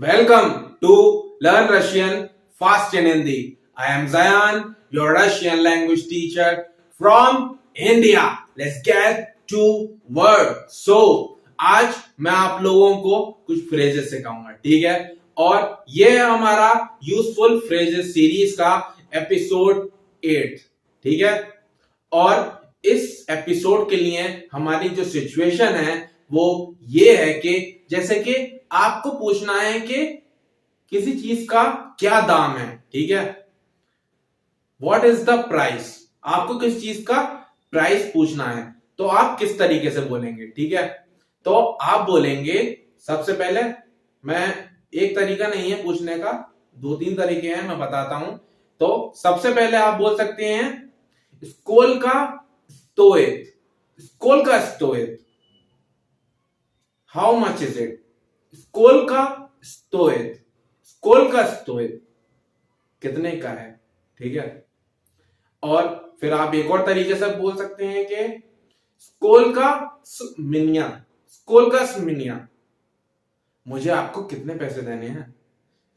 Welcome to Learn Russian Fast in Hindi. I am Zayan, your Russian language teacher from India. Let's get to work. So, आज मैं आप लोगों को कुछ phrases सिखाऊंगा, ठीक है? और ये है हमारा यूजफुल फ्रेजेस सीरीज का एपिसोड 8, ठीक है? और इस एपिसोड के लिए हमारी जो सिचुएशन है वो ये है कि जैसे कि आपको पूछना है कि किसी चीज का क्या दाम है, ठीक है? What is the price? आपको किस चीज का प्राइस पूछना है, तो आप किस तरीके से बोलेंगे, ठीक है? तो आप बोलेंगे, सबसे पहले, मैं एक तरीका नहीं है पूछने का, 2-3 तरीके हैं, मैं बताता हूं। तो सबसे पहले आप बोल सकते हैं स्कूल का स्टोएट। स्कूल का स्टोएट, how much is it? School का स्टोएट, स्कूल का स्टोएट कितने का है, ठीक है? और फिर आप एक और तरीके से बोल सकते हैं कि स्कूल का मिनिया, स्कूल का मिनिया, मुझे आपको कितने पैसे देने हैं?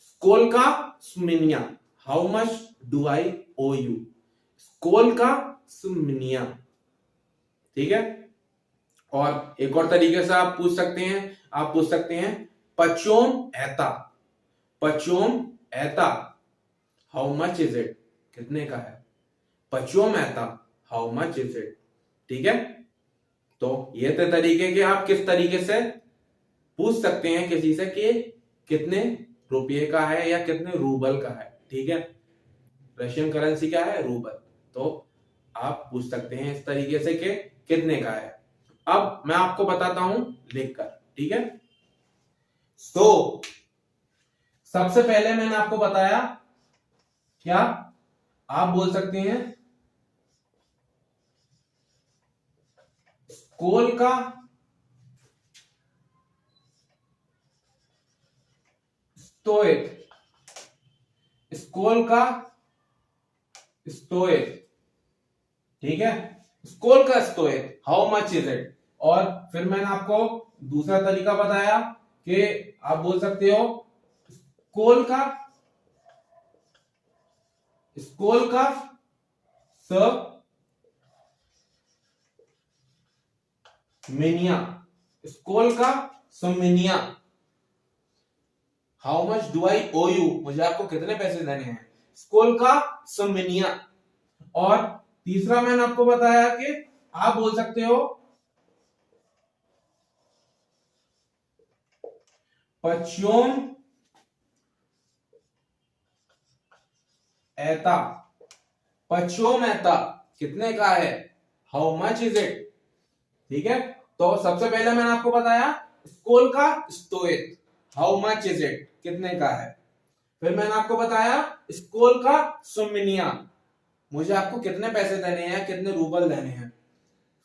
स्कूल का मिनिया, how much do I owe you? School का मिनिया, ठीक है? और एक और तरीके से आप पूछ सकते हैं, आप पूछ सकते हैं पचोम एता, पचोम एता, हाउ मच इज इट? कितने का है? पचोम एता, हाउ मच इज इट? ठीक है? तो ये थे तरीके कि आप किस तरीके से पूछ सकते हैं किसी से कि कितने रुपये का है या कितने रूबल का है, ठीक है? रशियन करेंसी क्या है? रूबल। तो आप पूछ सकते हैं इस तरीके से कि कितने का है। अब मैं आपको बताता हूं लिखकर, ठीक है? तो सबसे पहले मैंने आपको बताया, क्या आप बोल सकते हैं स्कूल का स्टोएट, स्कूल का स्टोएट, ठीक है? स्कूल का स्टोएट, हाउ मच इज इट? और फिर मैंने आपको दूसरा तरीका बताया कि आप बोल सकते हो स्कूल का मिनिया, स्कूल का मिनिया, how much do I owe you? मुझे आपको कितने पैसे देने हैं? स्कूल का मिनिया। और तीसरा मैंने आपको बताया कि आप बोल सकते हो पचोम एता, पचोम एता कितने का है? How much is it? ठीक है? तो सबसे पहले मैंने आपको बताया स्कूल का स्टोएट, हाउ मच इज इट? कितने का है? फिर मैंने आपको बताया स्कूल का सुमिनिया, मुझे आपको कितने पैसे देने हैं, कितने रूबल देने हैं?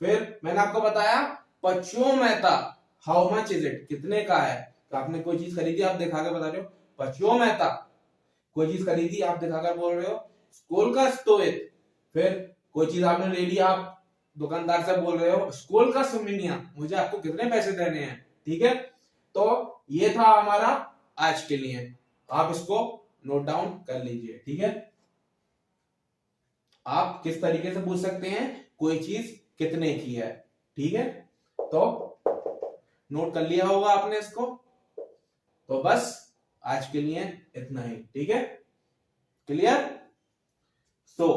फिर मैंने आपको बताया पचोम एता, हाउ मच इज इट? कितने का है? तो आपने कोई चीज खरीदी, आप दिखाकर बता रहे हो पचोम एता, कोई चीज खरीदी आप दिखाकर बोल रहे हो स्कूल का स्टोएट। फिर कोई चीज आपने ले लिया, आप दुकानदार से बोल रहे हो स्कूल का सुमिनिया, मुझे आपको कितने पैसे देने हैं, ठीक है? तो ये था हमारा आज के लिए, आप इसको नोट डाउन कर लीजिए, ठीक है? आप किस तरीके से पूछ सकते हैं कोई चीज कितने की है, ठीक है? तो नोट कर लिया होगा आपने इसको। तो बस आज के लिए इतना ही, ठीक है? क्लियर? तो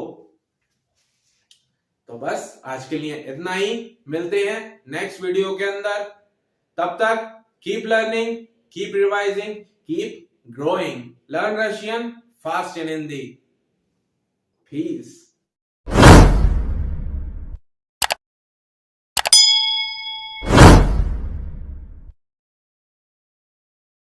बस आज के लिए इतना ही, मिलते हैं नेक्स्ट वीडियो के अंदर। तब तक keep learning, keep revising, keep growing. Learn Russian fast in Hindi. Piece.